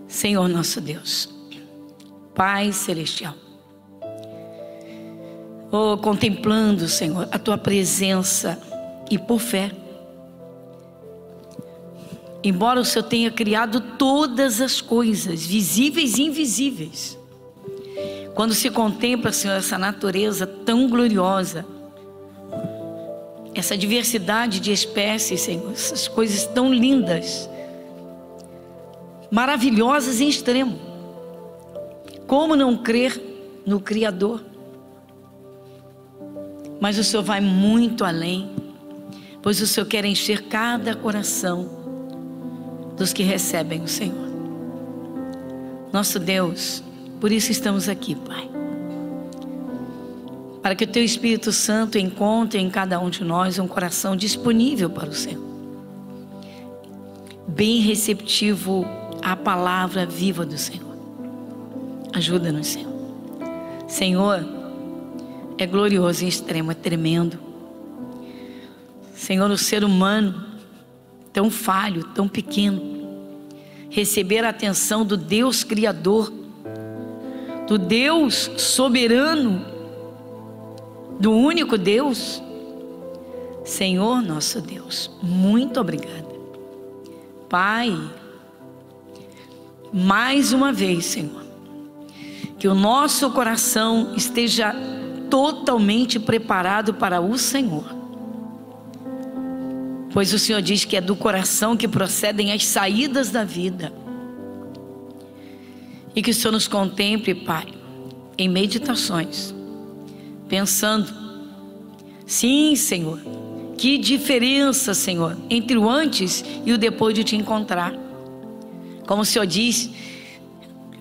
Senhor nosso Deus, Pai Celestial, contemplando, Senhor, a Tua presença e por fé, embora o Senhor tenha criado todas as coisas, visíveis e invisíveis, quando se contempla, Senhor, essa natureza tão gloriosa, essa diversidade de espécies, Senhor, essas coisas tão lindas, maravilhosas em extremo, como não crer no Criador? Mas o Senhor vai muito além, pois o Senhor quer encher cada coração dos que recebem o Senhor. Nosso Deus, por isso estamos aqui, Pai, para que o Teu Espírito Santo encontre em cada um de nós um coração disponível para o Senhor, bem receptivo à palavra viva do Senhor. Ajuda-nos, Senhor. Senhor, é glorioso em extremo, é tremendo. Senhor, o ser humano, tão falho, tão pequeno, receber a atenção do Deus Criador, do Deus soberano, do único Deus. Senhor nosso Deus, muito obrigada. Pai, mais uma vez, Senhor, que o nosso coração esteja totalmente preparado para o Senhor, pois o Senhor diz que é do coração que procedem as saídas da vida. E que o Senhor nos contemple, Pai, em meditações, pensando, sim, Senhor, que diferença, Senhor, entre o antes e o depois de Te encontrar. Como o Senhor diz,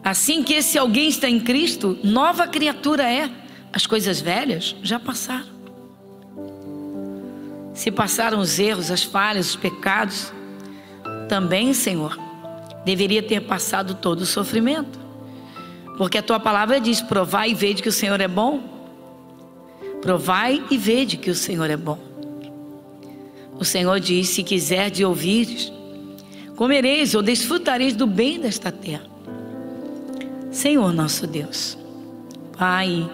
assim que esse alguém está em Cristo, nova criatura é. As coisas velhas já passaram. Se passaram os erros, as falhas, os pecados, também, Senhor, deveria ter passado todo o sofrimento. Porque a Tua palavra diz: provai e vede que o Senhor é bom. Provai e vede que o Senhor é bom. O Senhor diz: se quiserdes ouvires, comereis ou desfrutareis do bem desta terra. Senhor nosso Deus, Pai,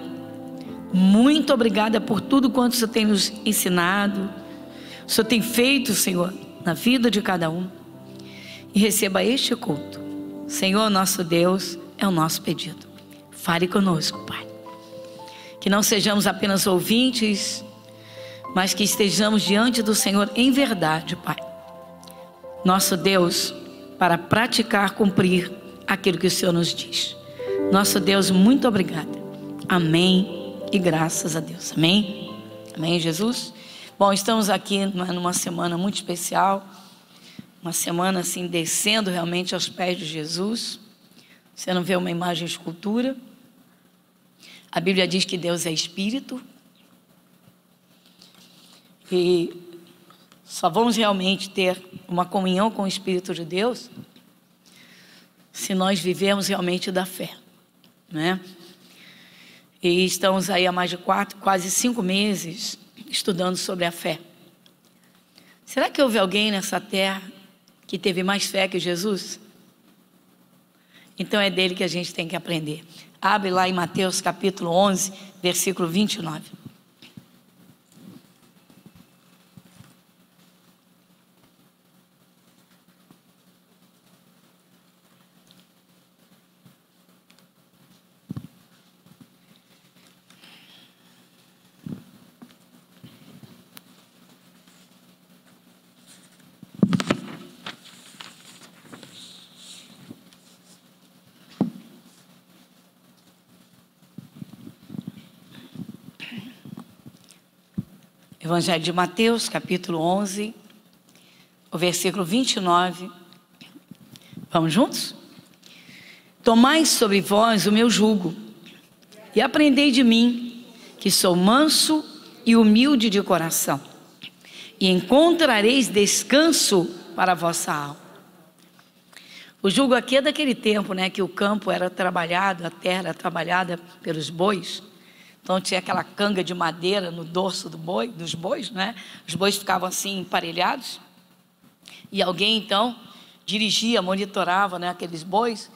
muito obrigada por tudo quanto o Senhor tem nos ensinado, o Senhor tem feito, Senhor, na vida de cada um. E receba este culto. Senhor nosso Deus, é o nosso pedido. Fale conosco, Pai. Que não sejamos apenas ouvintes, mas que estejamos diante do Senhor em verdade, Pai. Nosso Deus, para praticar, cumprir aquilo que o Senhor nos diz. Nosso Deus, muito obrigada. Amém e graças a Deus. Amém? Amém, Jesus? Bom, estamos aqui numa semana muito especial. Uma semana assim, descendo realmente aos pés de Jesus. Você não vê uma imagem de escultura. A Bíblia diz que Deus é Espírito. E só vamos realmente ter uma comunhão com o Espírito de Deus se nós vivermos realmente da fé, né? E estamos aí há mais de quase 5 meses estudando sobre a fé. Será que houve alguém nessa terra que teve mais fé que Jesus? Então é dele que a gente tem que aprender. Abre lá em Mateus capítulo 11, versículo 29. Evangelho de Mateus, capítulo 11, o versículo 29. Vamos juntos? Tomai sobre vós o meu jugo e aprendei de mim, que sou manso e humilde de coração, e encontrareis descanso para a vossa alma. O jugo aqui é daquele tempo, né, que o campo era trabalhado, a terra era trabalhada pelos bois. Então tinha aquela canga de madeira no dorso dos bois, né? Os bois ficavam assim emparelhados. E alguém então dirigia, monitorava, né, aqueles bois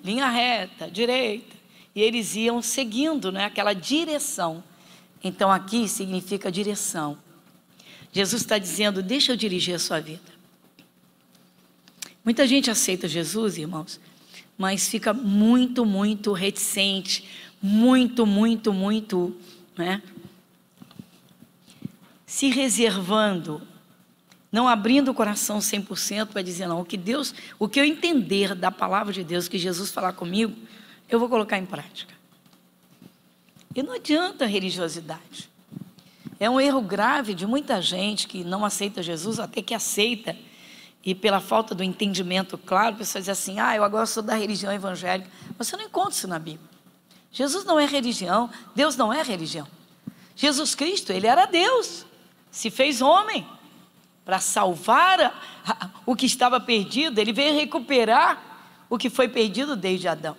linha reta, direita, e eles iam seguindo, né, aquela direção. Então aqui significa direção. Jesus está dizendo, deixa eu dirigir a sua vida. Muita gente aceita Jesus, irmãos, mas fica muito, muito reticente, muito, né, se reservando, não abrindo o coração 100% para dizer, não, o que eu entender da palavra de Deus, que Jesus falar comigo, eu vou colocar em prática. E não adianta religiosidade. É um erro grave de muita gente que não aceita Jesus, até que aceita, e pela falta do entendimento claro, a pessoa diz assim, eu agora sou da religião evangélica. Você não encontra isso na Bíblia. Jesus não é religião, Deus não é religião. Jesus Cristo, Ele era Deus, se fez homem, para salvar o que estava perdido. Ele veio recuperar o que foi perdido desde Adão.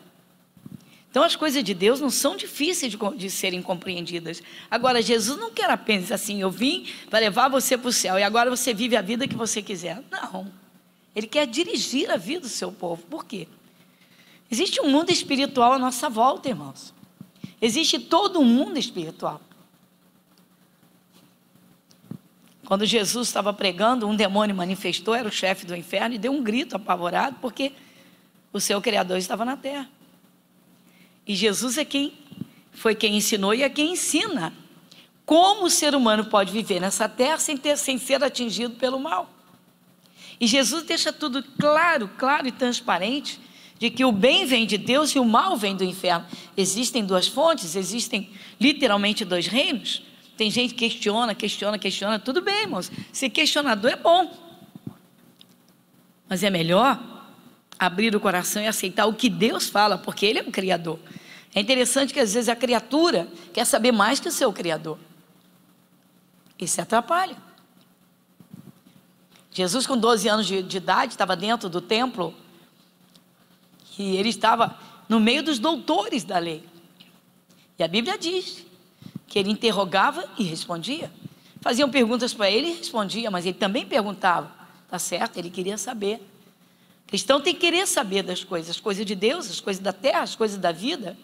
Então as coisas de Deus não são difíceis de serem compreendidas. Agora Jesus não quer apenas assim, eu vim para levar você para o céu e agora você vive a vida que você quiser. Não, Ele quer dirigir a vida do seu povo. Por quê? Existe um mundo espiritual à nossa volta, irmãos. Existe todo um mundo espiritual. Quando Jesus estava pregando, um demônio manifestou, era o chefe do inferno, e deu um grito apavorado, porque o seu Criador estava na terra. E Jesus foi quem ensinou e é quem ensina como o ser humano pode viver nessa terra sem ser atingido pelo mal. E Jesus deixa tudo claro e transparente, de que o bem vem de Deus e o mal vem do inferno. Existem duas fontes, existem literalmente dois reinos. Tem gente que questiona, tudo bem, irmãos, ser questionador é bom, mas é melhor abrir o coração e aceitar o que Deus fala, porque Ele é o Criador. É interessante que às vezes a criatura quer saber mais que o seu Criador, isso atrapalha. Jesus com 12 anos de idade estava dentro do templo, e Ele estava no meio dos doutores da lei, e a Bíblia diz que Ele interrogava e respondia. Faziam perguntas para Ele e respondia, mas Ele também perguntava, tá certo? Ele queria saber. O cristão tem que querer saber das coisas, as coisas de Deus, as coisas da terra, as coisas da vida.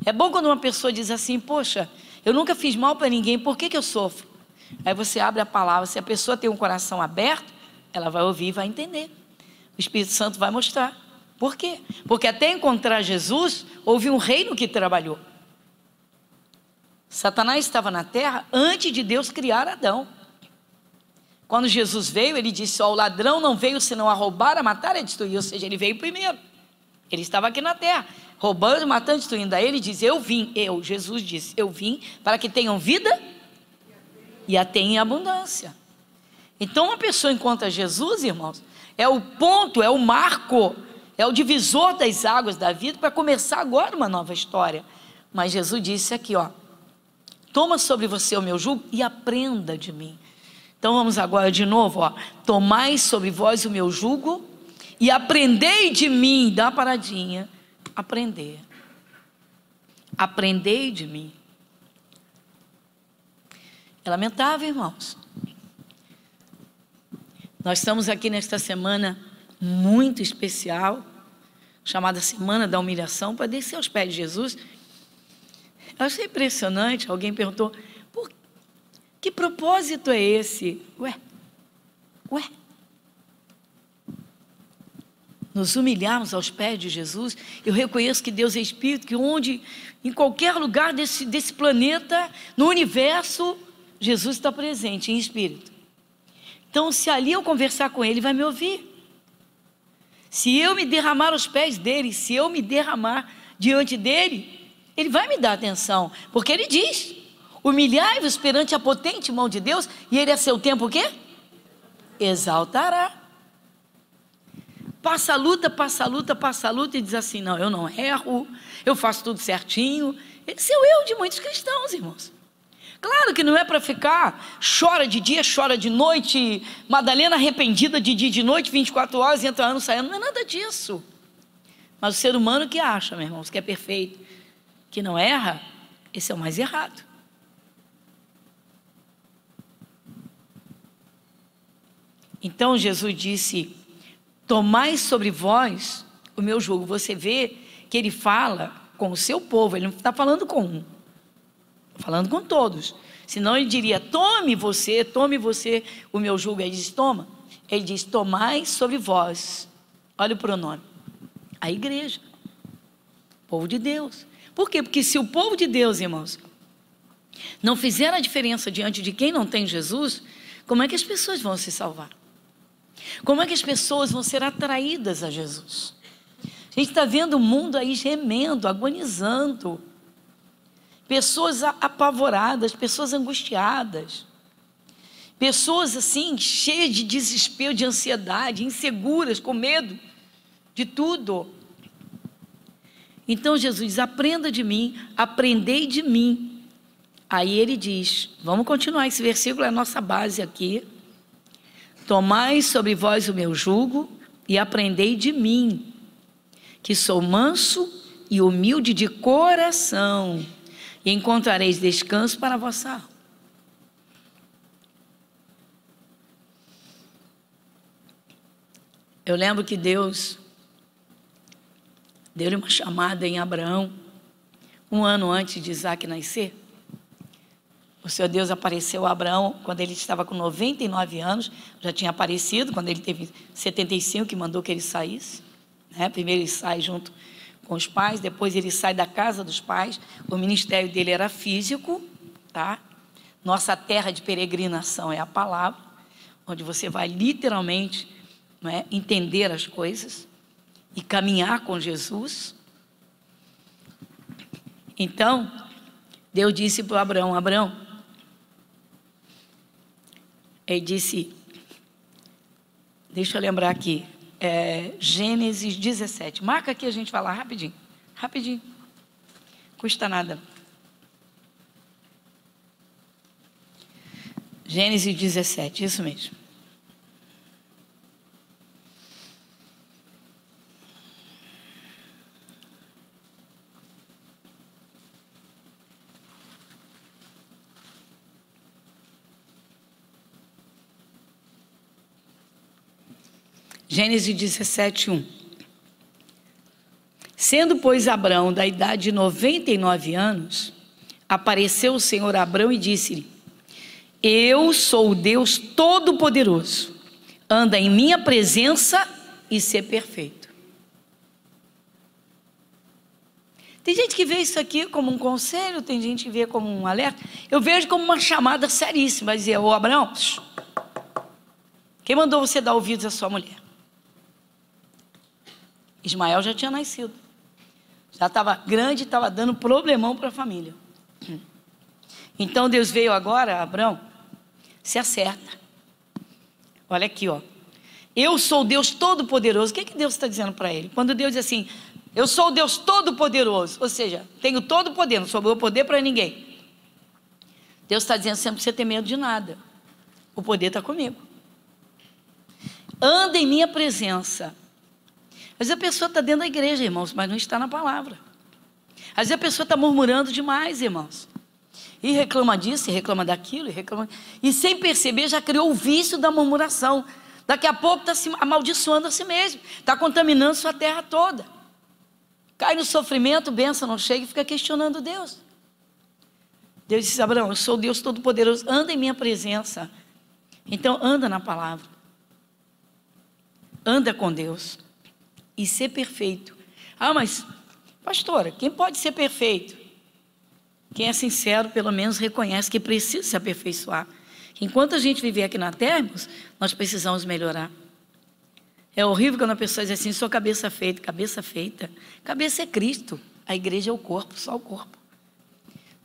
É bom quando uma pessoa diz assim, poxa, eu nunca fiz mal para ninguém, por que eu sofro? Aí você abre a palavra, se a pessoa tem um coração aberto, ela vai ouvir e vai entender. O Espírito Santo vai mostrar. Por quê? Porque até encontrar Jesus, houve um reino que trabalhou. Satanás estava na terra antes de Deus criar Adão. Quando Jesus veio, Ele disse, o ladrão não veio senão a roubar, a matar e a destruir. Ou seja, Ele veio primeiro. Ele estava aqui na terra, roubando, matando, destruindo. Aí Ele diz, Jesus disse, eu vim para que tenham vida e a tenham em abundância. Então uma pessoa encontra Jesus, irmãos, é o ponto, é o marco, é o divisor das águas da vida para começar agora uma nova história. Mas Jesus disse aqui, toma sobre você o meu jugo e aprenda de mim. Então vamos agora de novo, tomai sobre vós o meu jugo e aprendei de mim. Dá uma paradinha, aprendei de mim. É lamentável, irmãos. Nós estamos aqui nesta semana muito especial, chamada Semana da Humilhação, para descer aos pés de Jesus. Eu achei impressionante, alguém perguntou, que propósito é esse? Ué, nos humilharmos aos pés de Jesus. Eu reconheço que Deus é Espírito, que em qualquer lugar desse planeta, no universo, Jesus está presente em Espírito. Então, se ali eu conversar com Ele, Ele vai me ouvir. Se eu me derramar aos pés dEle, se eu me derramar diante dEle, Ele vai me dar atenção, porque Ele diz, humilhai-vos perante a potente mão de Deus, e Ele a seu tempo o quê? Exaltará. Passa a luta e diz assim, não, eu não erro, eu faço tudo certinho. Esse é o erro de muitos cristãos, irmãos. Claro que não é para ficar, chora de dia, chora de noite, Madalena arrependida de dia e de noite, 24 horas, entra ano, saindo, não é nada disso. Mas o ser humano que acha, meus irmãos, que é perfeito, que não erra, esse é o mais errado. Então Jesus disse, tomai sobre vós o meu jugo. Você vê que ele fala com o seu povo, ele não está falando com um, está falando com todos. Senão ele diria, tome você o meu jugo. Ele diz, toma. Ele diz, tomai sobre vós. Olha o pronome. A igreja. Povo de Deus. Por quê? Porque se o povo de Deus, irmãos, não fizer a diferença diante de quem não tem Jesus, como é que as pessoas vão se salvar? Como é que as pessoas vão ser atraídas a Jesus? A gente está vendo o mundo aí gemendo, agonizando. Pessoas apavoradas, pessoas angustiadas. Pessoas assim, cheias de desespero, de ansiedade, inseguras, com medo de tudo. Então Jesus diz, aprenda de mim, aprendei de mim. Aí ele diz, vamos continuar, esse versículo é a nossa base aqui. Tomai sobre vós o meu jugo e aprendei de mim, que sou manso e humilde de coração, e encontrareis descanso para a vossa alma. Eu lembro que Deus deu-lhe uma chamada em Abraão, um ano antes de Isaac nascer. O Senhor Deus apareceu a Abraão quando ele estava com 99 anos, já tinha aparecido quando ele teve 75, que mandou que ele saísse, né? Primeiro ele sai junto com os pais, depois ele sai da casa dos pais. O ministério dele era físico, tá? Nossa terra de peregrinação é a palavra, onde você vai literalmente, né, entender as coisas e caminhar com Jesus. Então, Deus disse para Abraão, Abraão, ele disse, deixa eu lembrar aqui, Gênesis 17, marca aqui, a gente vai lá rapidinho, rapidinho, custa nada. Gênesis 17, isso mesmo. Gênesis 17, 1. Sendo, pois, Abrão da idade de 99 anos, apareceu o Senhor a Abrão e disse-lhe, eu sou o Deus Todo-Poderoso, anda em minha presença e ser perfeito. Tem gente que vê isso aqui como um conselho, tem gente que vê como um alerta. Eu vejo como uma chamada seríssima, dizer, ô Abrão, quem mandou você dar ouvidos à sua mulher? Ismael já tinha nascido, já estava grande, estava dando problemão para a família. Então Deus veio agora, Abrão, se acerta. Olha aqui, ó. Eu sou o Deus Todo-Poderoso. O que Deus está dizendo para ele? Quando Deus diz assim, eu sou o Deus Todo-Poderoso, ou seja, tenho todo o poder, não sobrou poder para ninguém. Deus está dizendo, você não precisa ter medo de nada, o poder está comigo. Anda em minha presença. Às vezes a pessoa está dentro da igreja, irmãos, mas não está na palavra. Às vezes a pessoa está murmurando demais, irmãos. E reclama disso, e reclama daquilo, e sem perceber já criou o vício da murmuração. Daqui a pouco está se amaldiçoando a si mesmo, está contaminando sua terra toda. Cai no sofrimento, bênção não chega e fica questionando Deus. Deus disse, Abraão, eu sou o Deus Todo-Poderoso, anda em minha presença. Então anda na palavra. Anda com Deus. E ser perfeito. Ah, mas, pastora, quem pode ser perfeito? Quem é sincero, pelo menos, reconhece que precisa se aperfeiçoar. Enquanto a gente viver aqui na terra, nós precisamos melhorar. É horrível quando a pessoa diz assim, sou cabeça feita. Cabeça feita. Cabeça é Cristo. A igreja é o corpo, só o corpo.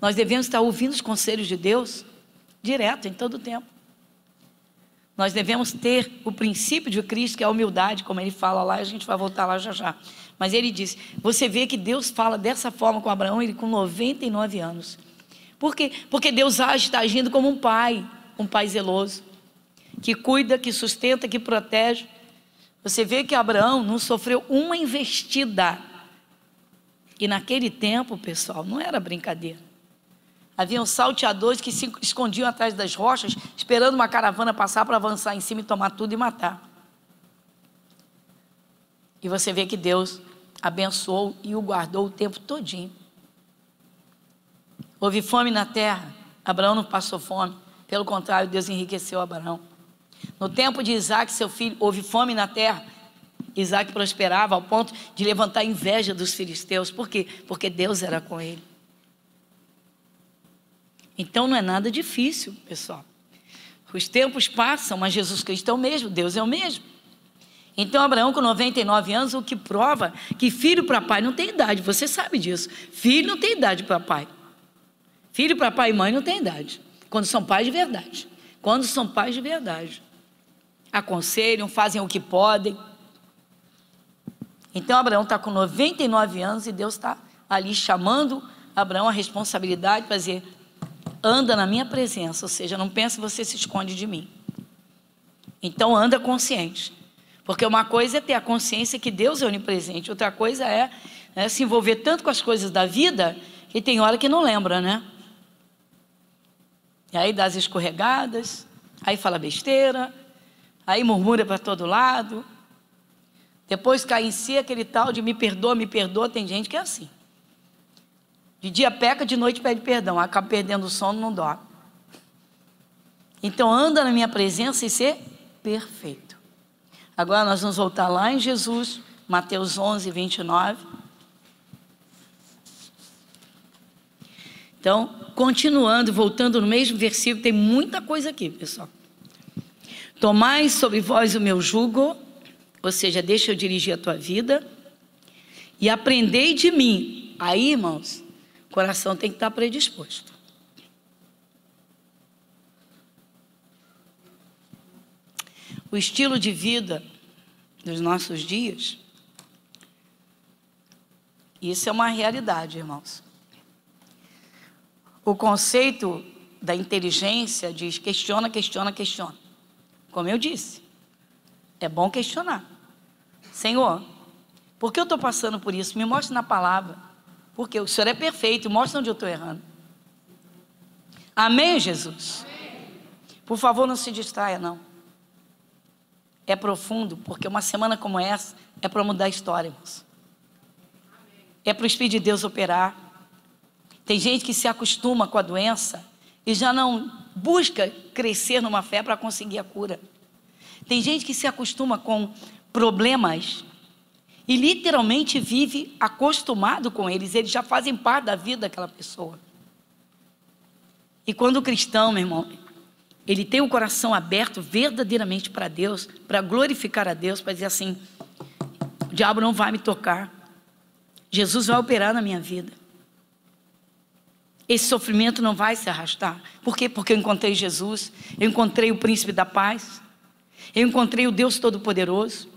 Nós devemos estar ouvindo os conselhos de Deus direto, em todo o tempo. Nós devemos ter o princípio de Cristo, que é a humildade, como ele fala lá, a gente vai voltar lá já já. Mas ele diz, você vê que Deus fala dessa forma com Abraão, ele com 99 anos. Por quê? Porque Deus está agindo como um pai zeloso, que cuida, que sustenta, que protege. Você vê que Abraão não sofreu uma investida. E naquele tempo, pessoal, não era brincadeira. Haviam salteadores que se escondiam atrás das rochas, esperando uma caravana passar para avançar em cima e tomar tudo e matar. E você vê que Deus abençoou e o guardou o tempo todinho. Houve fome na terra, Abraão não passou fome, pelo contrário, Deus enriqueceu Abraão. No tempo de Isaac, seu filho, houve fome na terra, Isaac prosperava ao ponto de levantar inveja dos filisteus. Por quê? Porque Deus era com ele. Então não é nada difícil, pessoal. Os tempos passam, mas Jesus Cristo é o mesmo, Deus é o mesmo. Então Abraão, com 99 anos, o que prova que filho para pai não tem idade, você sabe disso. Filho não tem idade para pai. Filho para pai e mãe não tem idade, quando são pais de verdade. Quando são pais de verdade. Aconselham, fazem o que podem. Então Abraão está com 99 anos e Deus está ali chamando Abraão a responsabilidade para dizer: anda na minha presença, ou seja, não pense que você se esconde de mim. Então anda consciente, porque uma coisa é ter a consciência que Deus é onipresente, outra coisa é se envolver tanto com as coisas da vida que tem hora que não lembra, né? E aí dá as escorregadas, aí fala besteira, aí murmura para todo lado, depois cai em si aquele tal de me perdoa, tem gente que é assim. De dia peca, de noite pede perdão, acaba perdendo o sono, não dorme. Então anda na minha presença e ser perfeito. Agora nós vamos voltar lá em Jesus, Mateus 11, 29. Então, continuando, voltando no mesmo versículo, tem muita coisa aqui, pessoal. Tomai sobre vós o meu jugo, ou seja, deixa eu dirigir a tua vida, e aprendei de mim. Aí, irmãos, o coração tem que estar predisposto. O estilo de vida dos nossos dias, isso é uma realidade, irmãos. O conceito da inteligência diz questiona, questiona, questiona. Como eu disse, é bom questionar. Senhor, por que eu estou passando por isso? Me mostre na palavra. Porque o Senhor é perfeito, mostra onde eu estou errando. Amém, Jesus? Por favor, não se distraia, não. É profundo, porque uma semana como essa é para mudar a história, irmãos. É para o Espírito de Deus operar. Tem gente que se acostuma com a doença e já não busca crescer numa fé para conseguir a cura. Tem gente que se acostuma com problemas e literalmente vive acostumado com eles. Eles já fazem parte da vida daquela pessoa. E quando o cristão, meu irmão, ele tem o coração aberto verdadeiramente para Deus, para glorificar a Deus, para dizer assim: o diabo não vai me tocar, Jesus vai operar na minha vida. Esse sofrimento não vai se arrastar. Por quê? Porque eu encontrei Jesus, eu encontrei o príncipe da paz, eu encontrei o Deus Todo-Poderoso,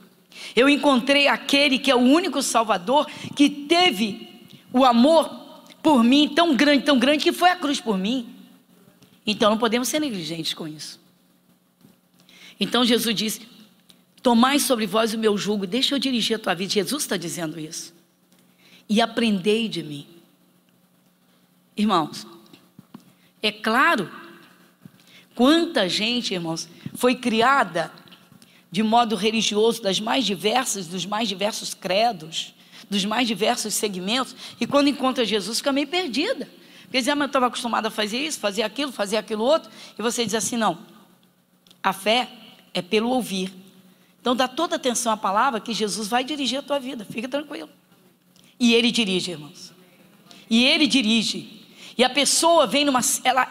eu encontrei aquele que é o único Salvador, que teve o amor por mim tão grande, que foi a cruz por mim. Então não podemos ser negligentes com isso. Então Jesus disse: tomai sobre vós o meu jugo, deixa eu dirigir a tua vida. Jesus está dizendo isso. E aprendei de mim. Irmãos, é claro, quanta gente, irmãos, foi criada de modo religioso, dos mais diversos credos, dos mais diversos segmentos, e quando encontra Jesus fica meio perdida. Porque diz: mas eu estava acostumada a fazer isso, fazer aquilo outro, e você diz assim: não, a fé é pelo ouvir. Então dá toda atenção à palavra, que Jesus vai dirigir a tua vida, fica tranquilo. E Ele dirige, irmãos, e Ele dirige. E a pessoa vem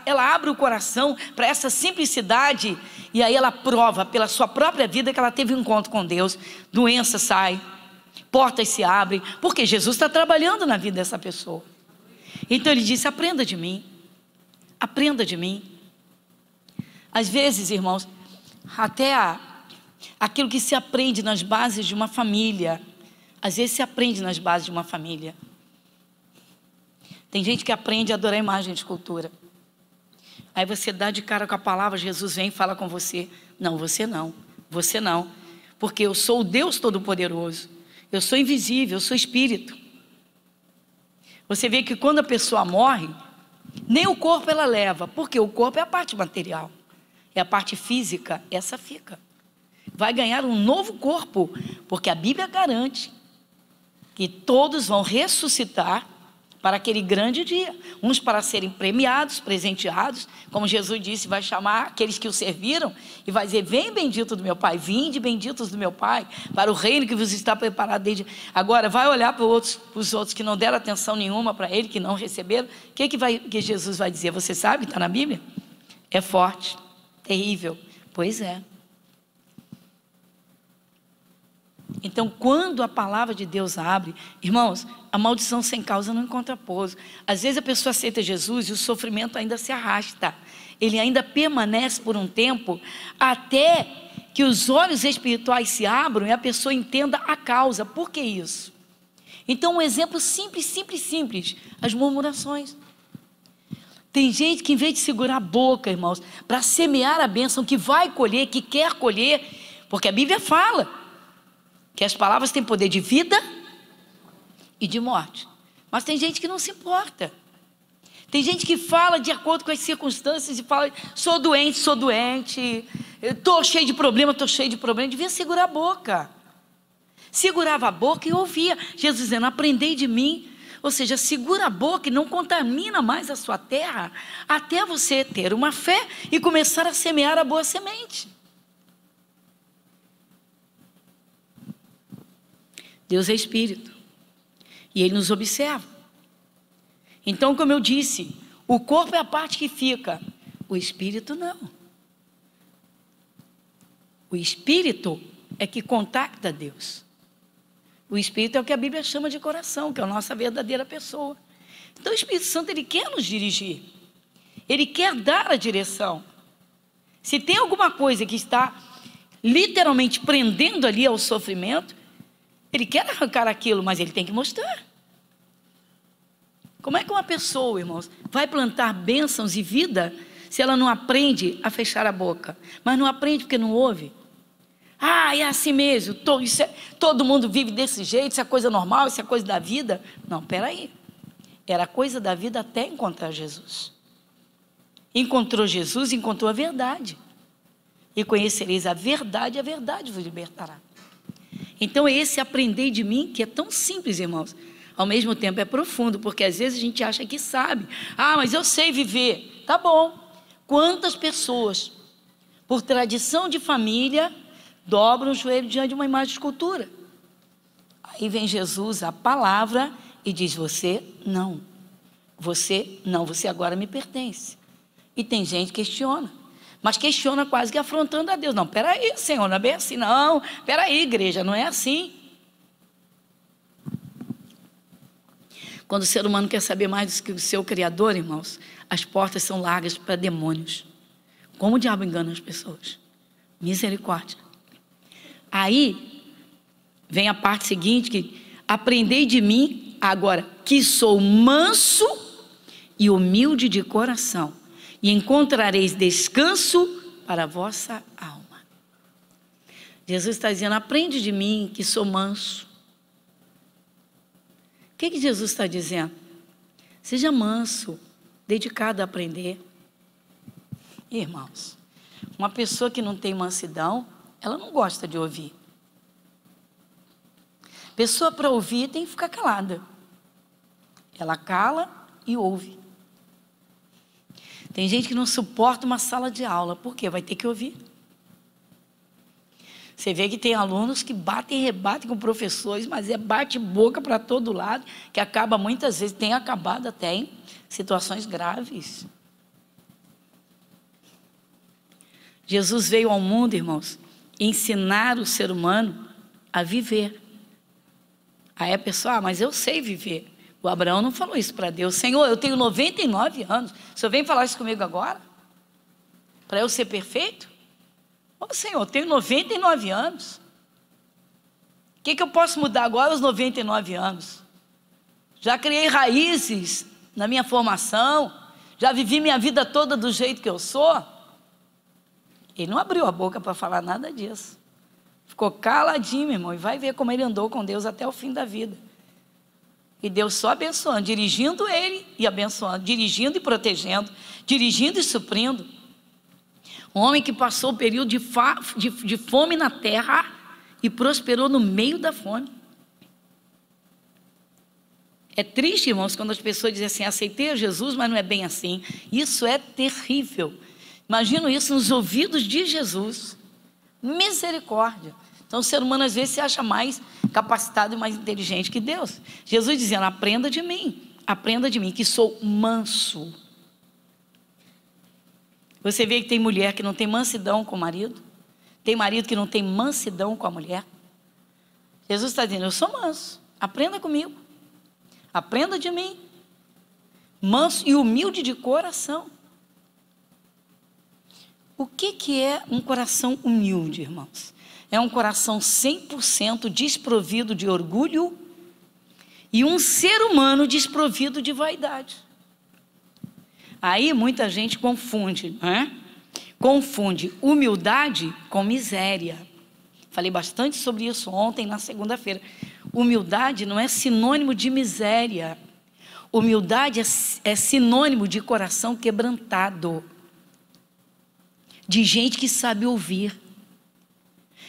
ela abre o coração para essa simplicidade, e aí ela prova pela sua própria vida que ela teve um encontro com Deus. Doença sai, portas se abrem, porque Jesus está trabalhando na vida dessa pessoa. Então Ele disse: aprenda de mim, aprenda de mim. Às vezes, irmãos, até aquilo que se aprende nas bases de uma família, às vezes se aprende nas bases de uma família. Tem gente que aprende a adorar imagem de escultura. Aí você dá de cara com a palavra, Jesus vem e fala com você: não, você não, você não, porque eu sou o Deus Todo-Poderoso, eu sou invisível, eu sou espírito. Você vê que quando a pessoa morre, nem o corpo ela leva, porque o corpo é a parte material, é a parte física, essa fica. Vai ganhar um novo corpo, porque a Bíblia garante que todos vão ressuscitar para aquele grande dia, uns para serem premiados, presenteados, como Jesus disse, vai chamar aqueles que o serviram e vai dizer: vem bendito do meu Pai, vinde benditos do meu Pai, para o reino que vos está preparado desde... Agora vai olhar para os outros que não deram atenção nenhuma para ele, que não receberam. O que Jesus vai dizer? Você sabe, está na Bíblia? É forte, terrível. Pois é. Então, quando a palavra de Deus abre, irmãos, a maldição sem causa não encontra pouso. Às vezes a pessoa aceita Jesus e o sofrimento ainda se arrasta. Ele ainda permanece por um tempo, até que os olhos espirituais se abram e a pessoa entenda a causa. Por que isso? Então, um exemplo simples, as murmurações. Tem gente que, em vez de segurar a boca, irmãos, para semear a bênção que vai colher, que quer colher, porque a Bíblia fala que as palavras têm poder de vida e de morte. Mas tem gente que não se importa. Tem gente que fala de acordo com as circunstâncias e fala: sou doente, estou cheio de problema, Devia segurar a boca. Segurava a boca e ouvia. Jesus dizendo: aprendei de mim. Ou seja, segura a boca e não contamina mais a sua terra, até você ter uma fé e começar a semear a boa semente. Deus é Espírito e Ele nos observa. Então, como eu disse, o corpo é a parte que fica, o Espírito não. O Espírito é que contacta Deus. O Espírito é o que a Bíblia chama de coração, que é a nossa verdadeira pessoa. Então o Espírito Santo, Ele quer nos dirigir, Ele quer dar a direção. Se tem alguma coisa que está literalmente prendendo ali ao sofrimento, Ele quer arrancar aquilo, mas Ele tem que mostrar. Como é que uma pessoa, irmãos, vai plantar bênçãos e vida se ela não aprende a fechar a boca? Mas não aprende porque não ouve. Ah, é assim mesmo, todo mundo vive desse jeito, isso é coisa normal, isso é coisa da vida. Não, peraí. Era coisa da vida até encontrar Jesus. Encontrou Jesus, encontrou a verdade. E conhecereis a verdade vos libertará. Então esse aprender de mim, que é tão simples, irmãos, ao mesmo tempo é profundo, porque às vezes a gente acha que sabe. Ah, mas eu sei viver. Tá bom. Quantas pessoas, por tradição de família, dobram o joelho diante de uma imagem de escultura? Aí vem Jesus, a palavra, e diz: você não, você agora me pertence. E tem gente que questiona, mas questiona quase que afrontando a Deus. Não, peraí, Senhor, não é bem assim. Não, peraí, igreja, não é assim. Quando o ser humano quer saber mais do que o seu Criador, irmãos, as portas são largas para demônios. Como o diabo engana as pessoas? Misericórdia. Aí vem a parte seguinte, que aprendei de mim, agora, que sou manso e humilde de coração, e encontrareis descanso para a vossa alma. Jesus está dizendo: aprende de mim que sou manso. O que Jesus está dizendo? Seja manso, dedicado a aprender. Irmãos, uma pessoa que não tem mansidão, ela não gosta de ouvir. Pessoa para ouvir tem que ficar calada. Ela cala e ouve. Tem gente que não suporta uma sala de aula. Por quê? Vai ter que ouvir. Você vê que tem alunos que batem e rebatem com professores, mas é bate-boca para todo lado, que acaba muitas vezes, tem acabado até em situações graves. Jesus veio ao mundo, irmãos, ensinar o ser humano a viver. Aí a pessoa: mas eu sei viver. O Abraão não falou isso para Deus: Senhor, eu tenho 99 anos, o Senhor vem falar isso comigo agora? Para eu ser perfeito? Ô Senhor, eu tenho 99 anos. O que eu posso mudar agora aos 99 anos? Já criei raízes na minha formação, já vivi minha vida toda do jeito que eu sou. Ele não abriu a boca para falar nada disso. Ficou caladinho, meu irmão, e vai ver como ele andou com Deus até o fim da vida. E Deus só abençoando, dirigindo ele e abençoando, dirigindo e protegendo, dirigindo e suprindo. Um homem que passou o período de fome na terra e prosperou no meio da fome. É triste, irmãos, quando as pessoas dizem assim, aceitei a Jesus, mas não é bem assim. Isso é terrível. Imagino isso nos ouvidos de Jesus. Misericórdia. Então o ser humano às vezes se acha mais capacitado e mais inteligente que Deus. Jesus dizendo, aprenda de mim, que sou manso. Você vê que tem mulher que não tem mansidão com o marido, tem marido que não tem mansidão com a mulher. Jesus está dizendo, eu sou manso, aprenda comigo, aprenda de mim, manso e humilde de coração. O que é um coração humilde, irmãos? É um coração 100% desprovido de orgulho e um ser humano desprovido de vaidade. Aí muita gente confunde, né? Confunde humildade com miséria. Falei bastante sobre isso ontem, na segunda-feira. Humildade não é sinônimo de miséria. Humildade é sinônimo de coração quebrantado. De gente que sabe ouvir.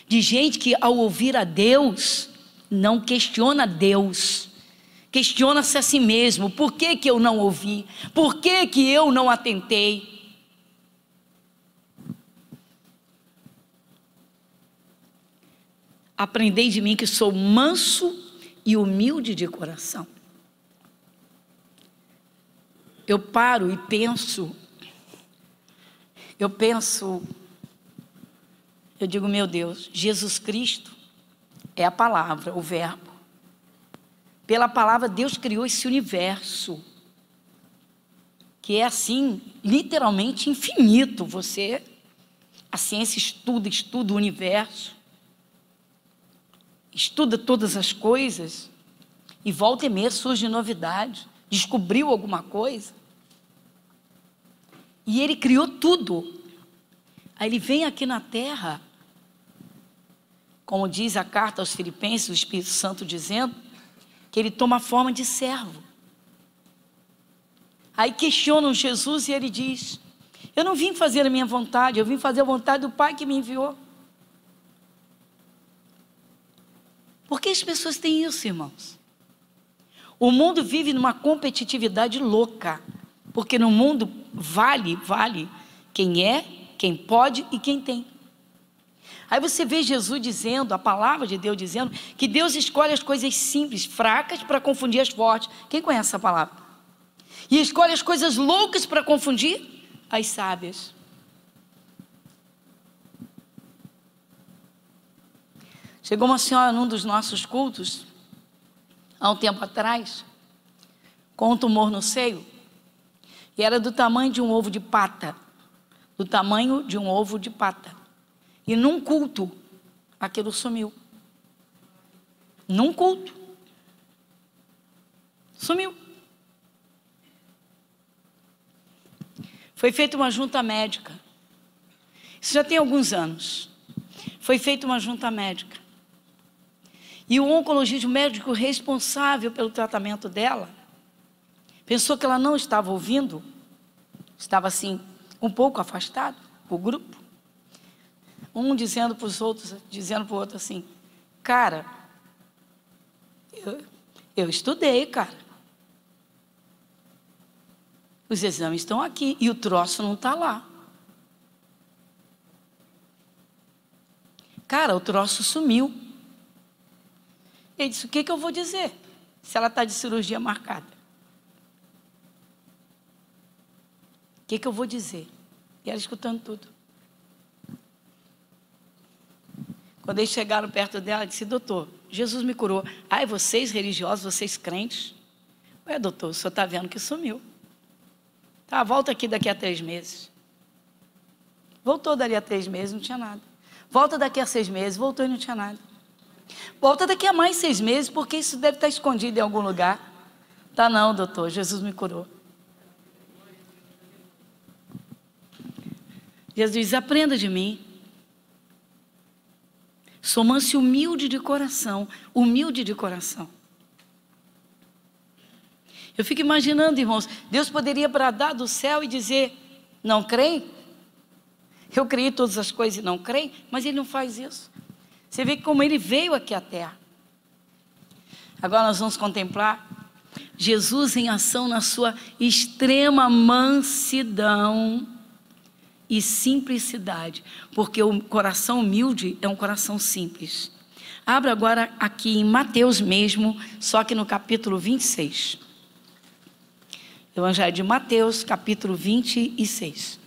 De gente que ao ouvir a Deus, não questiona Deus. Questiona-se a si mesmo, por que que eu não ouvi? Por que que eu não atentei? Aprendei de mim que sou manso e humilde de coração. Eu paro e penso, eu digo, meu Deus, Jesus Cristo é a palavra, o verbo. Pela palavra, Deus criou esse universo, que é assim, literalmente infinito. A ciência estuda o universo, estuda todas as coisas, e volta e meia surge novidade, descobriu alguma coisa, e Ele criou tudo. Aí Ele vem aqui na terra, como diz a carta aos Filipenses, o Espírito Santo dizendo, que Ele toma a forma de servo. Aí questionam Jesus e Ele diz, eu não vim fazer a minha vontade, eu vim fazer a vontade do Pai que me enviou. Por que as pessoas têm isso, irmãos? O mundo vive numa competitividade louca, porque no mundo vale quem é, quem pode e quem tem. Aí você vê Jesus dizendo, a palavra de Deus dizendo, que Deus escolhe as coisas simples, fracas, para confundir as fortes. Quem conhece essa palavra? E escolhe as coisas loucas para confundir as sábias. Chegou uma senhora num dos nossos cultos, há um tempo atrás, com um tumor no seio, e era do tamanho de um ovo de pata, do tamanho de um ovo de pata. E num culto, aquilo sumiu. Num culto. Sumiu. Foi feita uma junta médica. Isso já tem alguns anos. Foi feita uma junta médica. E o oncologista, o médico responsável pelo tratamento dela, pensou que ela não estava ouvindo, estava assim, um pouco afastado, o grupo. Um dizendo para os outros, dizendo para o outro assim, cara, eu estudei, cara. Os exames estão aqui e o troço não está lá. Cara, o troço sumiu. Ele disse, o que eu vou dizer? Se ela está de cirurgia marcada. O que eu vou dizer? E ela escutando tudo. Quando eles chegaram perto dela, disse, doutor, Jesus me curou. Ai, vocês religiosos, vocês crentes. Ué, doutor, o senhor está vendo que sumiu. Tá, volta aqui daqui a 3 meses. Voltou dali a 3 meses, não tinha nada. Volta daqui a 6 meses, voltou e não tinha nada. Volta daqui a mais 6 meses, porque isso deve estar escondido em algum lugar. Tá não, doutor, Jesus me curou. Jesus diz, aprenda de mim. Sou manso e humilde de coração. Humilde de coração. Eu fico imaginando, irmãos, Deus poderia bradar do céu e dizer, não creem? Eu criei todas as coisas e não creem? Mas Ele não faz isso. Você vê como Ele veio aqui à terra. Agora nós vamos contemplar Jesus em ação na sua extrema mansidão e simplicidade, porque o coração humilde é um coração simples. Abra agora aqui em Mateus mesmo, só que no capítulo 26. Evangelho de Mateus, capítulo 26.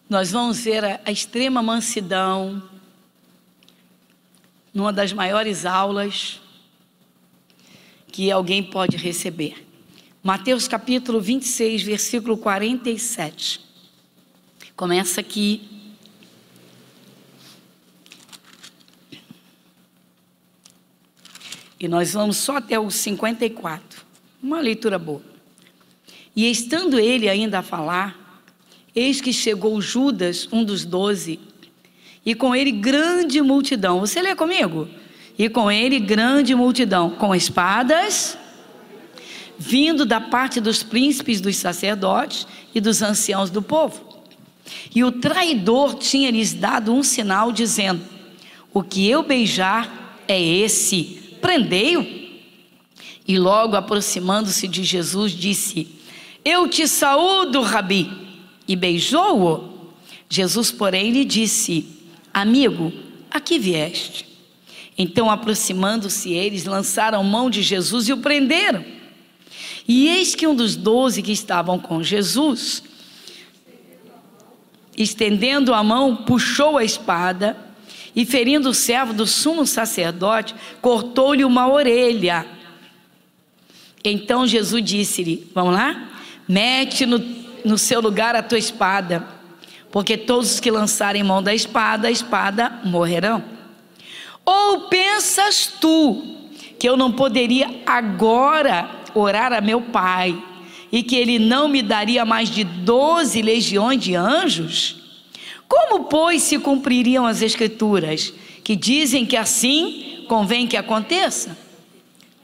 Nós vamos ver a extrema mansidão numa das maiores aulas que alguém pode receber. Mateus capítulo 26, versículo 47. Começa aqui. E nós vamos só até o 54. Uma leitura boa. E estando ele ainda a falar, eis que chegou Judas, um dos 12, e com ele grande multidão. Você lê comigo? E com ele grande multidão, com espadas, vindo da parte dos príncipes, dos sacerdotes e dos anciãos do povo. E o traidor tinha-lhes dado um sinal, dizendo: o que eu beijar é esse, prendei-o. E logo aproximando-se de Jesus, disse: eu te saúdo, Rabi. E beijou-o. Jesus, porém, lhe disse: amigo, a que vieste? Então, aproximando-se eles, lançaram mão de Jesus e o prenderam. E eis que um dos 12 que estavam com Jesus, estendendo a mão, puxou a espada e, ferindo o servo do sumo sacerdote, cortou-lhe uma orelha. Então Jesus disse-lhe: vamos lá? Mete no seu lugar a tua espada, porque todos os que lançarem mão da espada, a espada morrerão. Ou pensas tu que eu não poderia agora orar a meu Pai, e que ele não me daria mais de 12 legiões de anjos? Como, pois, se cumpririam as escrituras, que dizem que assim convém que aconteça?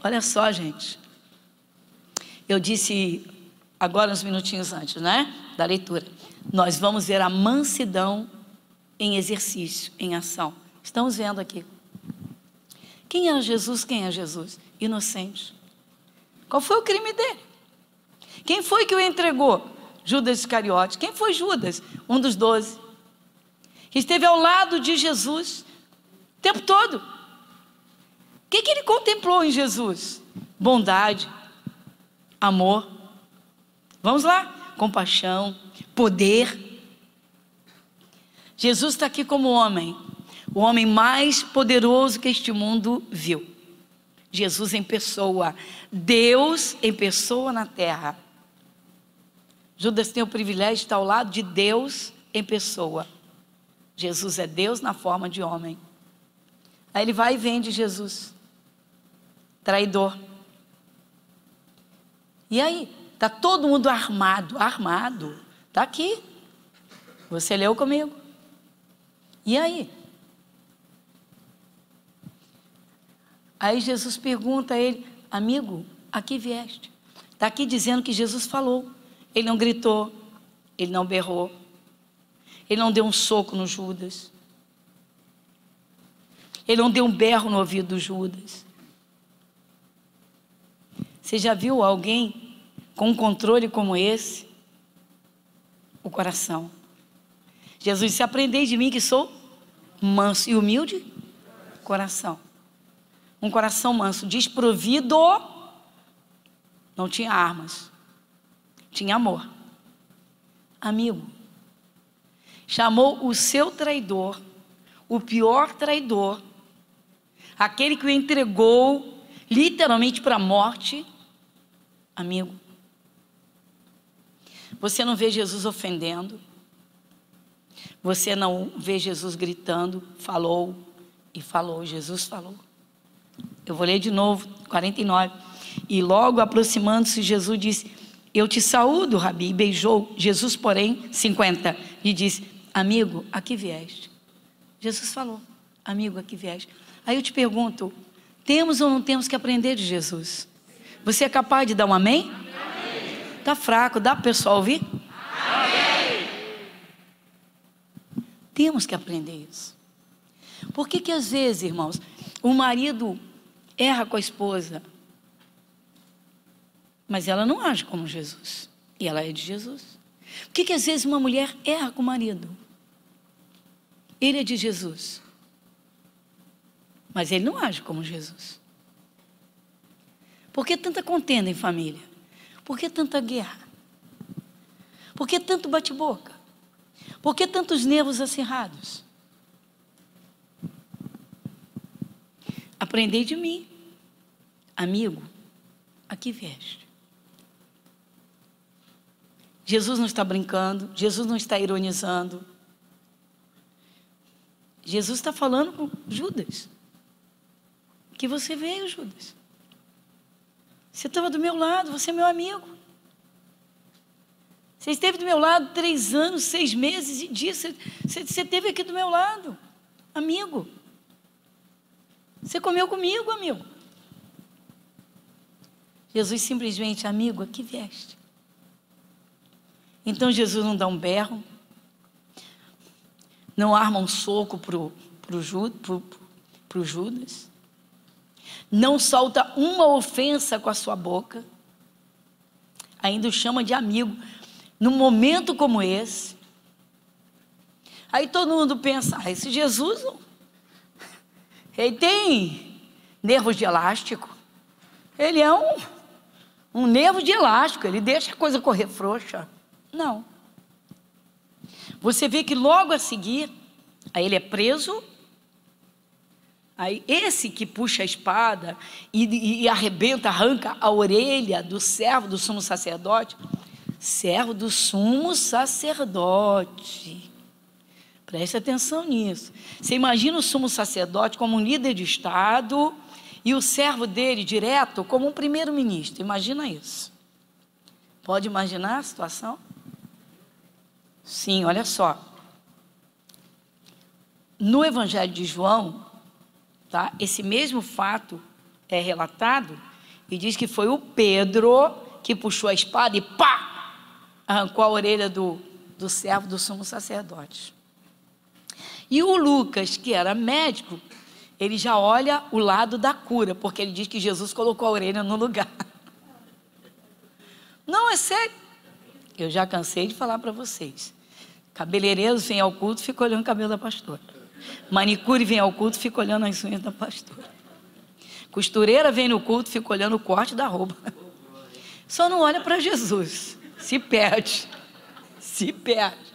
Olha só, gente, eu disse agora uns minutinhos antes, né, da leitura, nós vamos ver a mansidão em exercício, em ação. Estamos vendo aqui. Quem era Jesus? Quem é Jesus? Inocente. Qual foi o crime dele? Quem foi que o entregou? Judas Iscariote. Quem foi Judas? Um dos 12. Que esteve ao lado de Jesus o tempo todo. O que ele contemplou em Jesus? Bondade, amor. Vamos lá, compaixão, poder. Jesus está aqui como homem, o homem mais poderoso que este mundo viu. Jesus em pessoa, Deus em pessoa na terra. Judas tem o privilégio de estar ao lado de Deus em pessoa. Jesus é Deus na forma de homem. Aí ele vai e vende Jesus, traidor. E aí? Está todo mundo armado, está aqui, você leu comigo, e aí? Aí Jesus pergunta a ele: amigo, a que vieste? Está aqui dizendo que Jesus falou, ele não gritou, ele não berrou, ele não deu um soco no Judas, ele não deu um berro no ouvido do Judas. Você já viu alguém com um controle como esse? O coração. Jesus disse: aprendei de mim que sou manso e humilde coração. Um coração manso, desprovido, não tinha armas, tinha amor. Amigo, chamou o seu traidor, o pior traidor, aquele que o entregou literalmente para a morte, amigo. Você não vê Jesus ofendendo, você não vê Jesus gritando, falou e falou, Jesus falou. Eu vou ler de novo, 49. E logo aproximando-se, Jesus disse: eu te saúdo, Rabi, e beijou. Jesus, porém, 50, lhe disse: amigo, a que vieste? Jesus falou: amigo, a que vieste? Aí eu te pergunto, temos ou não temos que aprender de Jesus? Você é capaz de dar um amém? Amém. Tá fraco, dá para o pessoal ouvir? Amém. Temos que aprender isso. Por que às vezes, irmãos, o marido erra com a esposa, mas ela não age como Jesus, e ela é de Jesus? Por que às vezes uma mulher erra com o marido? Ele é de Jesus, mas ele não age como Jesus. Por que tanta contenda em família? Por que tanta guerra? Por que tanto bate-boca? Por que tantos nervos acirrados? Aprendei de mim, amigo, a que veste? Jesus não está brincando, Jesus não está ironizando. Jesus está falando com Judas. Que você veio, Judas. Você estava do meu lado, você é meu amigo. Você esteve do meu lado 3 anos, 6 meses e dias. Você esteve aqui do meu lado, amigo. Você comeu comigo, amigo. Jesus simplesmente, amigo, a que veste? Então Jesus não dá um berro, não arma um soco pro Judas, não solta uma ofensa com a sua boca, ainda o chama de amigo, num momento como esse. Aí todo mundo pensa, esse Jesus, ele tem nervos de elástico, ele é um nervo de elástico, ele deixa a coisa correr frouxa. Não. Você vê que logo a seguir, aí ele é preso, aí esse que puxa a espada e arrebenta, arranca a orelha do servo do sumo sacerdote, preste atenção nisso. Você imagina o sumo sacerdote como um líder de Estado e o servo dele direto como um primeiro-ministro, imagina isso. Pode imaginar a situação? Sim, olha só. No Evangelho de João, tá, esse mesmo fato é relatado e diz que foi o Pedro que puxou a espada e pá, arrancou a orelha do servo do sumo sacerdote. E o Lucas, que era médico, ele já olha o lado da cura, porque ele diz que Jesus colocou a orelha no lugar. Não, é sério. Eu já cansei de falar para vocês. Cabeleireiros vêm ao culto, fica olhando o cabelo da pastora. Manicure vem ao culto, fica olhando as unhas da pastora. Costureira vem no culto, fica olhando o corte da roupa. Só não olha para Jesus. Se perde. Se perde.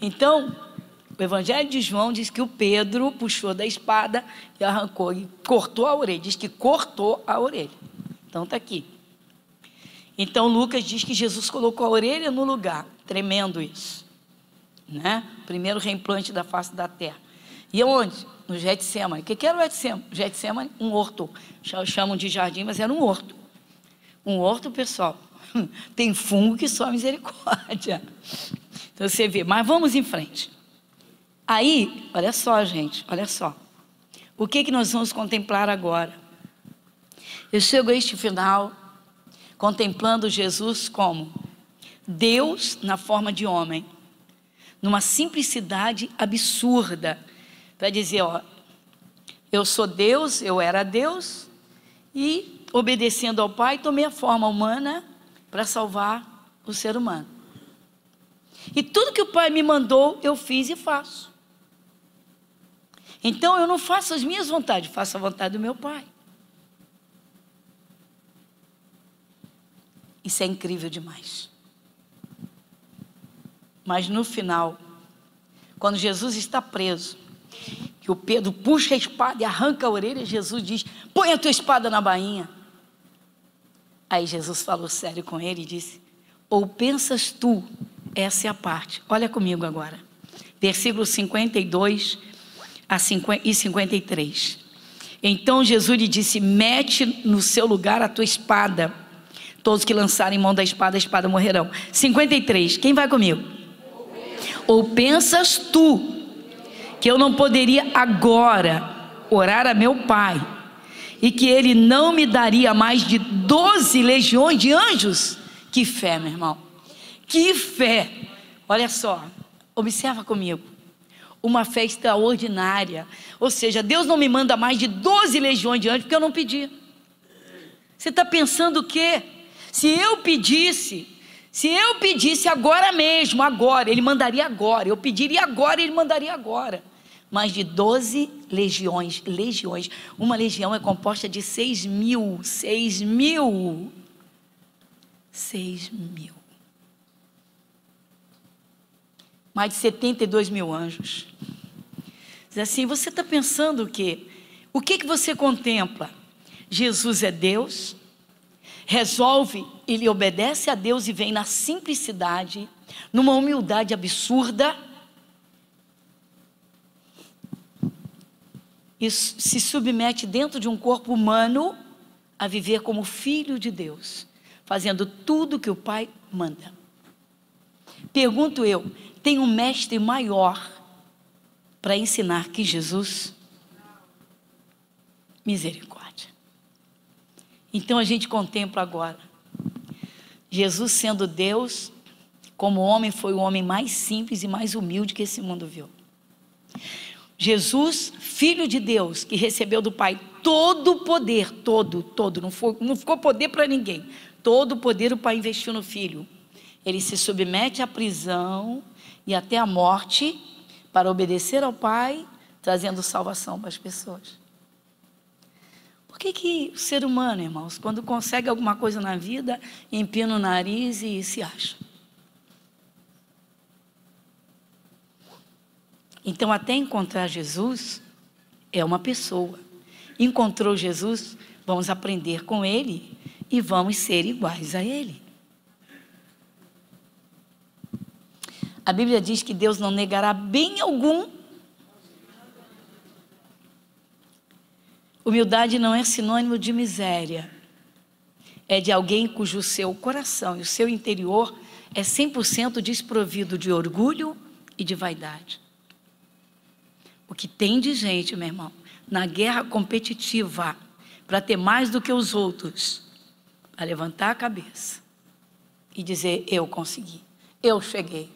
Então, o Evangelho de João diz que o Pedro puxou da espada e arrancou e cortou a orelha. Diz que cortou a orelha. Então está aqui. Então Lucas diz que Jesus colocou a orelha no lugar. Tremendo isso, né? Primeiro reimplante da face da terra. E onde? No Getsemane. O que era o Getsemane? Getsemane, um horto. Chamam de jardim, mas era um horto. Um horto, pessoal, tem fungo que só misericórdia. Então você vê, mas vamos em frente. Aí, olha só, gente, olha só. O que nós vamos contemplar agora? Eu chego a este final contemplando Jesus como Deus na forma de homem, numa simplicidade absurda, para dizer, ó, eu sou Deus, eu era Deus, e obedecendo ao Pai, tomei a forma humana para salvar o ser humano. E tudo que o Pai me mandou, eu fiz e faço. Então eu não faço as minhas vontades, faço a vontade do meu Pai. Isso é incrível demais. Mas no final, quando Jesus está preso, que o Pedro puxa a espada e arranca a orelha, Jesus diz, põe a tua espada na bainha. Aí Jesus falou sério com ele e disse, ou pensas tu, essa é a parte, olha comigo agora, versículo 52 e 53. Então Jesus lhe disse, mete no seu lugar a tua espada, todos que lançarem mão da espada, a espada morrerão. 53, quem vai comigo? Ou pensas tu, que eu não poderia agora orar a meu Pai, e que Ele não me daria mais de 12 legiões de anjos. Que fé, meu irmão, que fé! Olha só, observa comigo, uma fé extraordinária. Ou seja, Deus não me manda mais de 12 legiões de anjos porque eu não pedi. Você está pensando o quê? Se eu pedisse agora mesmo, agora, Ele mandaria agora. Eu pediria agora, Ele mandaria agora. Mais de 12 legiões. Uma legião é composta de 6 mil. Mais de 72 mil anjos. Diz assim, você está pensando o quê? O que você contempla? Jesus é Deus, resolve, Ele obedece a Deus e vem na simplicidade, numa humildade absurda, e se submete dentro de um corpo humano a viver como filho de Deus, fazendo tudo que o Pai manda. Pergunto eu, tem um mestre maior para ensinar que Jesus? Misericórdia. Então a gente contempla agora, Jesus sendo Deus, como homem foi o homem mais simples e mais humilde que esse mundo viu. Jesus, filho de Deus, que recebeu do Pai todo o poder, todo, não ficou poder para ninguém, todo o poder o Pai investiu no Filho. Ele se submete à prisão e até à morte para obedecer ao Pai, trazendo salvação para as pessoas. Por que o ser humano, irmãos, quando consegue alguma coisa na vida, empina o nariz e se acha? Então, até encontrar Jesus, é uma pessoa. Encontrou Jesus, vamos aprender com Ele e vamos ser iguais a Ele. A Bíblia diz que Deus não negará bem algum. Humildade não é sinônimo de miséria. É de alguém cujo seu coração e o seu interior é 100% desprovido de orgulho e de vaidade. O que tem de gente, meu irmão, na guerra competitiva, para ter mais do que os outros, a levantar a cabeça e dizer, eu consegui, eu cheguei,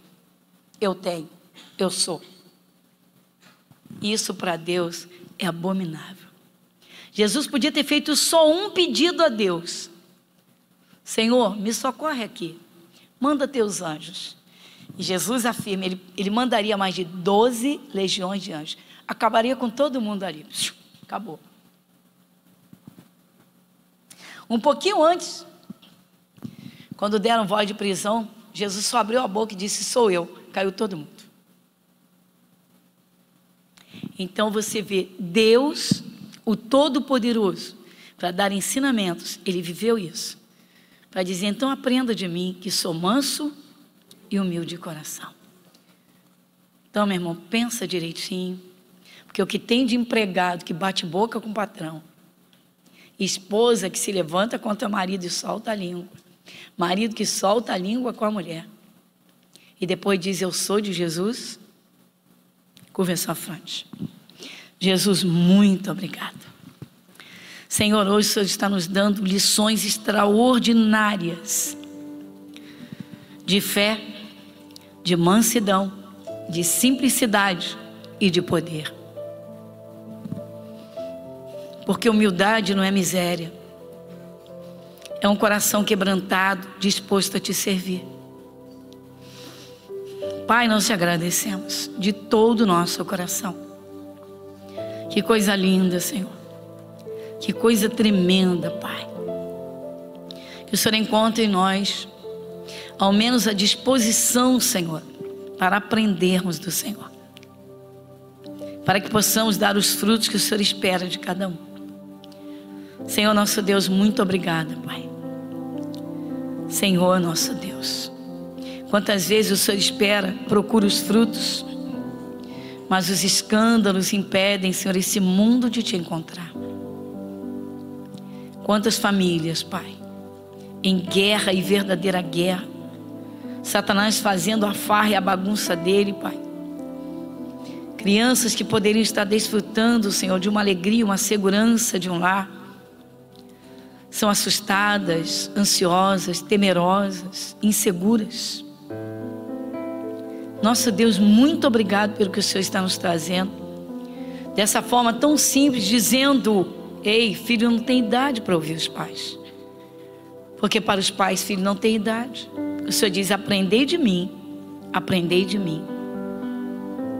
eu tenho, eu sou. Isso para Deus é abominável. Jesus podia ter feito só um pedido a Deus. Senhor, me socorre aqui, manda teus anjos. E Jesus afirma, ele mandaria mais de 12 legiões de anjos. Acabaria com todo mundo ali. Acabou. Um pouquinho antes, quando deram voz de prisão, Jesus só abriu a boca e disse, sou eu. Caiu todo mundo. Então você vê Deus, o Todo-Poderoso, para dar ensinamentos, Ele viveu isso. Para dizer, então aprenda de mim, que sou manso e humilde de coração. Então, meu irmão, pensa direitinho, porque o que tem de empregado que bate boca com o patrão, esposa que se levanta contra o marido e solta a língua, marido que solta a língua com a mulher, e depois diz, eu sou de Jesus, curva a sua fronte. Jesus, muito obrigado. Senhor, hoje o Senhor está nos dando lições extraordinárias de fé, de mansidão, de simplicidade e de poder. Porque humildade não é miséria, é um coração quebrantado, disposto a te servir. Pai, nós te agradecemos de todo o nosso coração. Que coisa linda, Senhor. Que coisa tremenda, Pai. Que o Senhor encontre em nós, ao menos a disposição, Senhor, para aprendermos do Senhor. Para que possamos dar os frutos que o Senhor espera de cada um. Senhor, nosso Deus, muito obrigada, Pai. Senhor, nosso Deus. Quantas vezes o Senhor espera, procura os frutos, mas os escândalos impedem, Senhor, esse mundo de te encontrar. Quantas famílias, Pai, em guerra e verdadeira guerra, Satanás fazendo a farra e a bagunça dele, Pai, Crianças que poderiam estar desfrutando, Senhor, de uma alegria, uma segurança de um lar, são assustadas, ansiosas, temerosas, inseguras. Nosso Deus, muito obrigado pelo que o Senhor está nos trazendo. Dessa forma tão simples, dizendo: ei, filho não tem idade para ouvir os pais. Porque para os pais, filho não tem idade. O Senhor diz: aprendei de mim, aprendei de mim.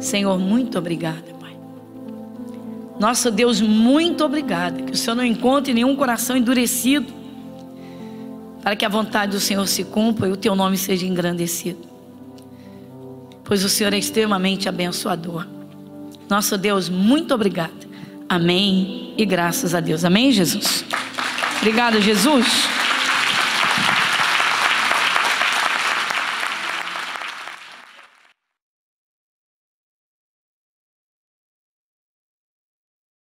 Senhor, muito obrigada, Pai. Nosso Deus, muito obrigada. Que o Senhor não encontre nenhum coração endurecido, para que a vontade do Senhor se cumpra e o Teu nome seja engrandecido. Pois o Senhor é extremamente abençoador. Nosso Deus, muito obrigada. Amém e graças a Deus. Amém, Jesus? Obrigada, Jesus.